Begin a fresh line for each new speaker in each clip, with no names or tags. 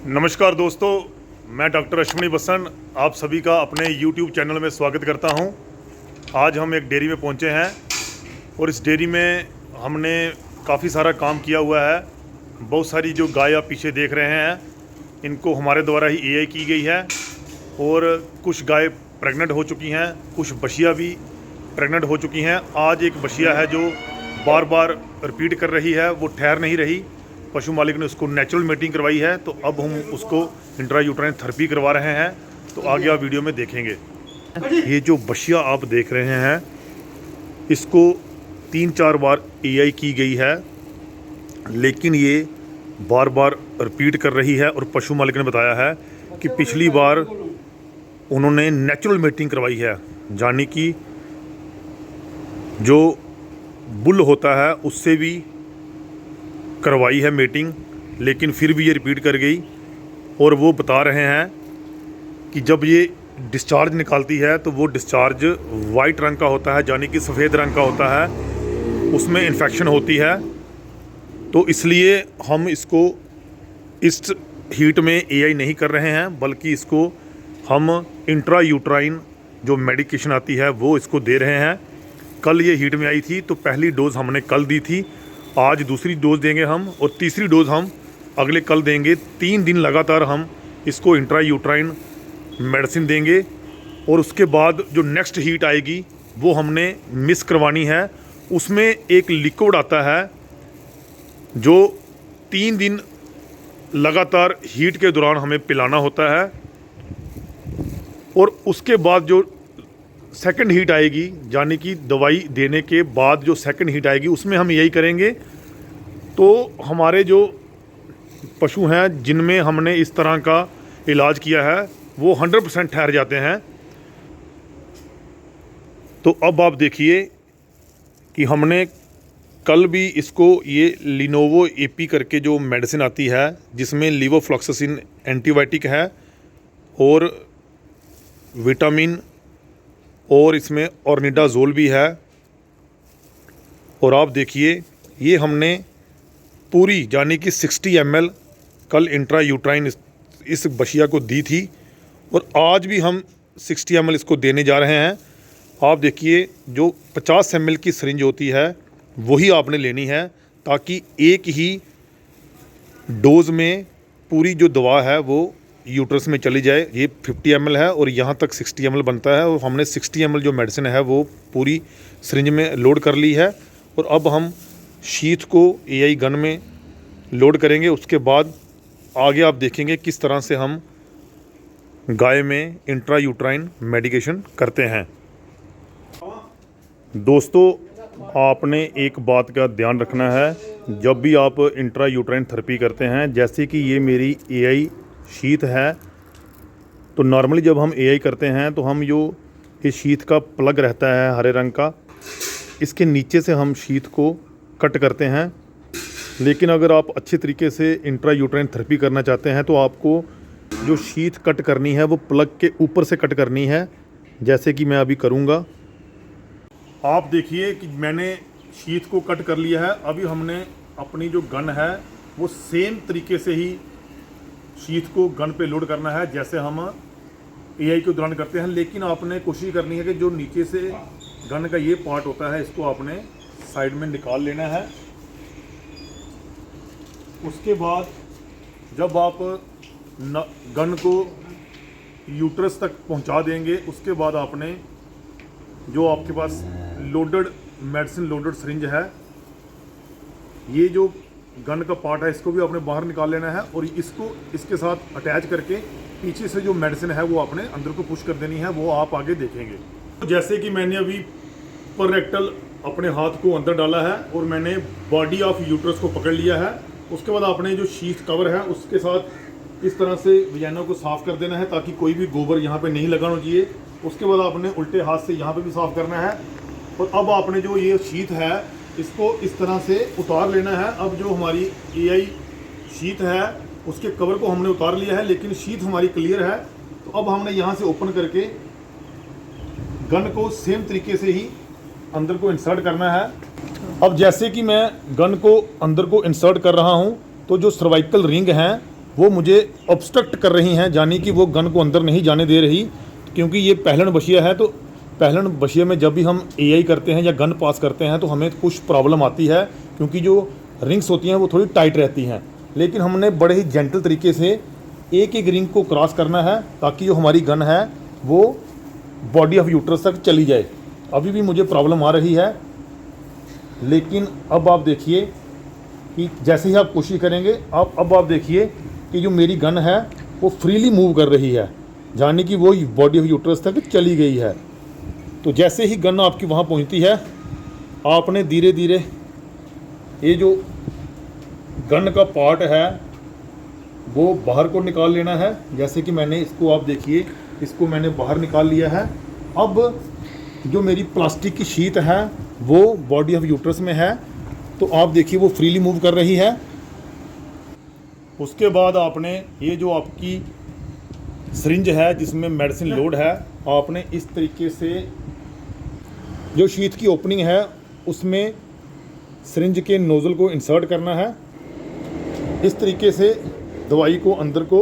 नमस्कार दोस्तों, मैं डॉक्टर अश्विनी बसन आप सभी का अपने YouTube चैनल में स्वागत करता हूं। आज हम एक डेयरी में पहुंचे हैं और इस डेयरी में हमने काफ़ी सारा काम किया हुआ है। बहुत सारी जो गाय आप पीछे देख रहे हैं इनको हमारे द्वारा ही AI की गई है और कुछ गाय प्रेग्नेंट हो चुकी हैं, कुछ बछिया भी प्रेग्नेंट हो चुकी हैं। आज एक बछिया है जो बार बार रिपीट कर रही है, वो ठहर नहीं रही। पशु मालिक ने उसको नेचुरल मेटिंग करवाई है, तो अब हम उसको इंट्रायूट्राइन थेरेपी करवा रहे हैं। तो आगे आप वीडियो में देखेंगे। ये जो बछिया आप देख रहे हैं इसको 3-4 बार AI की गई है, लेकिन ये बार बार रिपीट कर रही है। और पशु मालिक ने बताया है कि पिछली बार उन्होंने नेचुरल मेटिंग करवाई है, यानी कि जो बुल होता है उससे भी करवाई है मीटिंग, लेकिन फिर भी ये रिपीट कर गई। और वो बता रहे हैं कि जब ये डिस्चार्ज निकालती है तो वो डिस्चार्ज वाइट रंग का होता है, यानी कि सफ़ेद रंग का होता है, उसमें इन्फेक्शन होती है। तो इसलिए हम इसको इस हीट में AI नहीं कर रहे हैं, बल्कि इसको हम इंट्रायूट्राइन जो मेडिकेशन आती है वो इसको दे रहे हैं। कल ये हीट में आई थी तो पहली डोज़ हमने कल दी थी, आज दूसरी डोज़ देंगे हम और तीसरी डोज़ हम अगले कल देंगे। 3 दिन लगातार हम इसको इंट्रायूट्राइन मेडिसिन देंगे और उसके बाद जो नेक्स्ट हीट आएगी वो हमने मिस करवानी है। उसमें एक लिक्विड आता है जो 3 दिन लगातार हीट के दौरान हमें पिलाना होता है और उसके बाद जो सेकंड हीट आएगी, यानी कि दवाई देने के बाद जो सेकंड हीट आएगी उसमें हम यही करेंगे। तो हमारे जो पशु हैं जिनमें हमने इस तरह का इलाज किया है वो 100% ठहर जाते हैं। तो अब आप देखिए कि हमने कल भी इसको ये लिनोवो AP करके जो मेडिसिन आती है जिसमें लीवोफ्लॉक्सासिन एंटीबायोटिक है और विटामिन और इसमें ऑर्निडाजोल भी है। और आप देखिए ये हमने पूरी यानी कि 60 ml कल इंट्रायूट्राइन इस बछिया को दी थी और आज भी हम 60 ml इसको देने जा रहे हैं। आप देखिए जो 50 ml की सिरिंज होती है वही आपने लेनी है, ताकि एक ही डोज़ में पूरी जो दवा है वो यूट्रस में चली जाए। ये 50 ml है और यहाँ तक 60 ml बनता है और हमने 60 ml जो मेडिसिन है वो पूरी सिरिंज में लोड कर ली है। और अब हम शीट को AI गन में लोड करेंगे। उसके बाद आगे आप देखेंगे किस तरह से हम गाय में इंट्रायूट्राइन मेडिकेशन करते हैं। दोस्तों, आपने एक बात का ध्यान रखना है, जब भी आप इंट्रायूट्राइन थेरेपी करते हैं, जैसे कि ये मेरी AI शीट है, तो नॉर्मली जब हम AI करते हैं तो हम जो इस शीट का प्लग रहता है हरे रंग का, इसके नीचे से हम शीट को कट करते हैं। लेकिन अगर आप अच्छे तरीके से इंट्रायूट्राइन थेरेपी करना चाहते हैं तो आपको जो शीट कट करनी है वो प्लग के ऊपर से कट करनी है, जैसे कि मैं अभी करूँगा। आप देखिए कि मैंने शीट को कट कर लिया है। अभी हमने अपनी जो गन है वो सेम तरीके से ही शीट को गन पे लोड करना है जैसे हम AI के दौरान करते हैं। लेकिन आपने कोशिश करनी है कि जो नीचे से गन का ये पार्ट होता है इसको आपने साइड में निकाल लेना है। उसके बाद जब आप गन को यूट्रस तक पहुंचा देंगे, उसके बाद आपने जो आपके पास लोडेड मेडिसिन लोडेड सिरिंज है, ये जो गन का पार्ट है इसको भी आपने बाहर निकाल लेना है और इसको इसके साथ अटैच करके पीछे से जो मेडिसिन है वो आपने अंदर को पुश कर देनी है, वो आप आगे देखेंगे। तो जैसे कि मैंने अभी पर रेक्टल अपने हाथ को अंदर डाला है और मैंने बॉडी ऑफ यूट्रस को पकड़ लिया है। उसके बाद आपने जो शीट कवर है उसके साथ इस तरह से वजाइना को साफ़ कर देना है ताकि कोई भी गोबर यहाँ पे नहीं लगाना चाहिए। उसके बाद आपने उल्टे हाथ से यहाँ पे भी साफ़ करना है। और अब आपने जो ये शीट है इसको इस तरह से उतार लेना है। अब जो हमारी AI शीट है उसके कवर को हमने उतार लिया है, लेकिन शीट हमारी क्लियर है। तो अब हमने यहाँ से ओपन करके गन को सेम तरीके से ही अंदर को इंसर्ट करना है। अब जैसे कि मैं गन को अंदर को इंसर्ट कर रहा हूँ तो जो सर्वाइकल रिंग हैं वो मुझे ऑब्स्ट्रक्ट कर रही हैं, यानी कि वो गन को अंदर नहीं जाने दे रही। क्योंकि ये पहलन बशिया है, तो पहलन बशिया में जब भी हम एआई करते हैं या गन पास करते हैं तो हमें कुछ प्रॉब्लम आती है, क्योंकि जो रिंग्स होती हैं वो थोड़ी टाइट रहती हैं। लेकिन हमने बड़े ही जेंटल तरीके से एक एक रिंग को क्रॉस करना है ताकि जो हमारी गन है वो बॉडी ऑफ यूट्रस तक चली जाए। अभी भी मुझे प्रॉब्लम आ रही है, लेकिन अब आप देखिए कि जैसे ही आप कोशिश करेंगे अब आप देखिए कि जो मेरी गन है वो फ्रीली मूव कर रही है, यानी कि वो बॉडी ऑफ यूट्रस तक चली गई है। तो जैसे ही गन आपकी वहाँ पहुँचती है, आपने धीरे धीरे ये जो गन का पार्ट है वो बाहर को निकाल लेना है। जैसे कि मैंने इसको, आप देखिए, इसको मैंने बाहर निकाल लिया है। अब जो मेरी प्लास्टिक की शीट है वो बॉडी ऑफ यूट्रस में है, तो आप देखिए वो फ्रीली मूव कर रही है। उसके बाद आपने ये जो आपकी सिरिंज है जिसमें मेडिसिन लोड है, आपने इस तरीके से जो शीट की ओपनिंग है उसमें सिरिंज के नोज़ल को इंसर्ट करना है। इस तरीके से दवाई को अंदर को,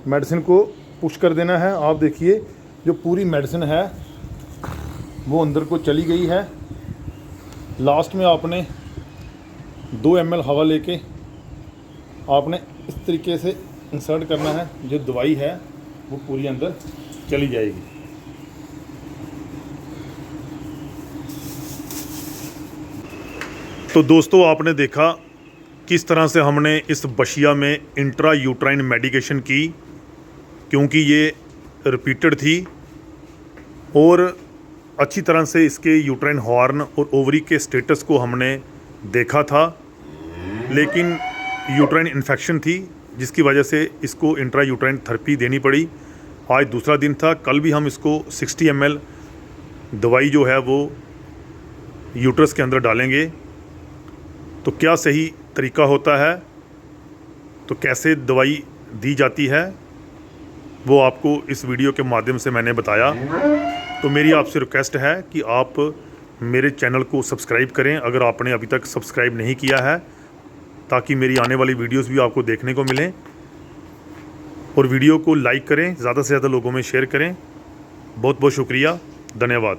मेडिसिन को पुश कर देना है। आप देखिए जो पूरी मेडिसिन है वो अंदर को चली गई है। लास्ट में आपने 2 ml हवा लेके आपने इस तरीके से इंसर्ट करना है, जो दवाई है वो पूरी अंदर चली जाएगी। तो दोस्तों, आपने देखा किस तरह से हमने इस बशिया में इंट्रा यूट्राइन मेडिकेशन की, क्योंकि ये रिपीटेड थी और अच्छी तरह से इसके यूट्राइन हॉर्न और ओवरी के स्टेटस को हमने देखा था। लेकिन यूट्राइन इन्फेक्शन थी जिसकी वजह से इसको इंट्रा यूट्राइन थेरेपी देनी पड़ी। आज दूसरा दिन था, कल भी हम इसको 60 ml दवाई जो है वो यूट्रस के अंदर डालेंगे। तो क्या सही तरीका होता है, तो कैसे दवाई दी जाती है, वो आपको इस वीडियो के माध्यम से मैंने बताया। तो मेरी आपसे रिक्वेस्ट है कि आप मेरे चैनल को सब्सक्राइब करें अगर आपने अभी तक सब्सक्राइब नहीं किया है, ताकि मेरी आने वाली वीडियोस भी आपको देखने को मिलें। और वीडियो को लाइक करें, ज़्यादा से ज़्यादा लोगों में शेयर करें। बहुत बहुत शुक्रिया, धन्यवाद।